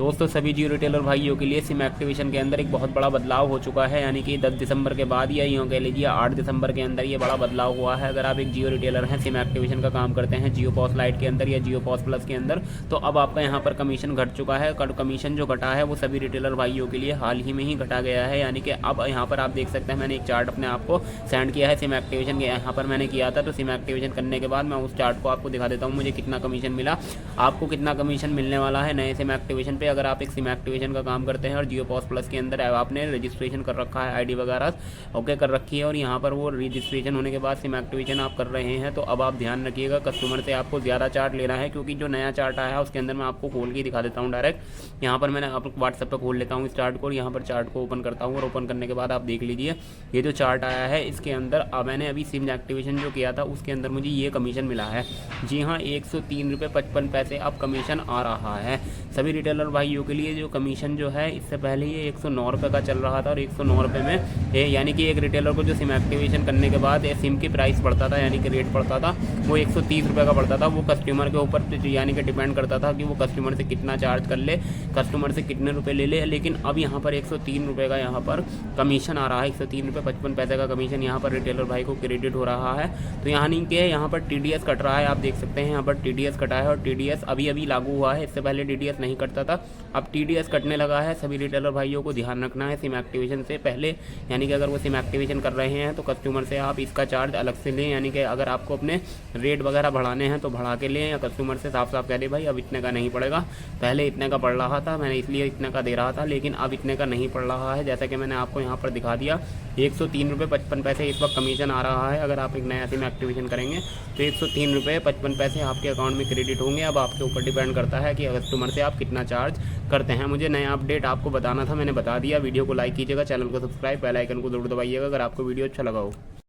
दोस्तों सभी जियो रिटेलर भाइयों के लिए सिम एक्टिवेशन के अंदर एक बहुत बड़ा बदलाव हो चुका है, यानी कि 10 दिसंबर के बाद या यूँ कह लीजिए 8 दिसंबर के अंदर ये बड़ा बदलाव हुआ है। अगर आप एक जियो रिटेलर हैं, सिम एक्टिवेशन का काम करते हैं जियो पॉस लाइट के अंदर या जियो पॉस प्लस के अंदर, तो अब आपका यहाँ पर कमीशन घट चुका है। कमीशन जो घटा है वो सभी रिटेलर भाइयों के लिए हाल ही में ही घटा गया है, यानी कि अब यहाँ पर आप देख सकते हैं मैंने एक चार्ट अपने आपको सेंड किया है सिम एक्टिवेशन के, यहाँ पर मैंने किया था। तो सिम एक्टिवेशन करने के बाद मैं उस चार्ट को आपको दिखा देता हूँ मुझे कितना कमीशन मिला, आपको कितना कमीशन मिलने वाला है नए सिम एक्टिवेशन पे। अगर आप एक सिम एक्टिवेशन का काम करते हैं और जियो पॉस प्लस के अंदर आपने रजिस्ट्रेशन कर रखा है, आईडी वगैरह ओके कर रखी है, और यहाँ पर वो रजिस्ट्रेशन होने के बाद सिम एक्टिवेशन आप कर रहे हैं, तो अब आप ध्यान रखिएगा कस्टमर से आपको ज़्यादा चार्ज लेना है, क्योंकि जो नया चार्ट आया है उसके अंदर मैं आपको खोल के दिखा देता हूँ डायरेक्ट। यहाँ पर मैंने आप व्हाट्सएप पर खोल लेता हूँ इस चार्ट को, और यहाँ पर चार्ट को ओपन करता हूँ, और ओपन करने के बाद आप देख लीजिए ये जो चार्ट आया है इसके अंदर मैंने अभी सिम एक्टिवेशन जो किया था उसके अंदर मुझे ये कमीशन मिला है। जी हाँ, 103 रुपये 55 पैसे अब कमीशन आ रहा है सभी रिटेलर भाइयों के लिए। जो कमीशन जो है इससे पहले ये 109 रुपये का चल रहा था, और 109 रुपये में यानी कि एक रिटेलर को जो सिम एक्टिवेशन करने के बाद सिम की प्राइस पड़ता था, यानी कि रेट पड़ता था वो 130 रुपये का पड़ता था। वो कस्टमर के ऊपर यानी कि डिपेंड करता था कि वो कस्टमर से कितना चार्ज कर ले, कस्टमर से कितने रुपये ले ले। लेकिन अब यहाँ पर 103 रुपये का यहाँ पर कमीशन आ रहा है, 103 रुपये 55 पैसे का कमीशन यहाँ पर रिटेलर भाई को क्रेडिट हो रहा है। तो यहाँ नहीं कि यहाँ पर TDS कट रहा है, आप देख सकते हैं यहाँ पर TDS कटा है, और TDS अभी अभी लागू हुआ है, इससे पहले TDS नहीं कटता था, अब TDS कटने लगा है। सभी रिटेलर भाइयों को ध्यान रखना है सिम एक्टिवेशन से पहले, यानी कि अगर वो सिम एक्टिवेशन कर रहे हैं तो कस्टमर से आप इसका चार्ज अलग से लें, यानी कि अगर आपको अपने रेट वगैरह बढ़ाने हैं तो बढ़ा के लें, या कस्टमर से साफ साफ कह दें भाई अब इतने का नहीं पड़ेगा, पहले इतने का पड़ रहा था मैंने इसलिए इतने का दे रहा था, लेकिन अब इतने का नहीं पड़ रहा है। जैसा कि मैंने आपको यहाँ पर दिखा दिया 103 रुपये 55 पैसे इस वक्त कमीशन आ रहा है। अगर आप एक नया सिम एक्टिवेशन करेंगे तो 103 रुपये 55 पैसे आपके अकाउंट में क्रेडिट होंगे। अब आपके ऊपर डिपेंड करता है कि कस्टमर से आप कितना चार्ज करते हैं। मुझे नया अपडेट आपको बताना था, मैंने बता दिया। वीडियो को लाइक कीजिएगा, चैनल को सब्सक्राइब, बेल आइकन को जरूर दबाइएगा अगर आपको वीडियो अच्छा लगा हो।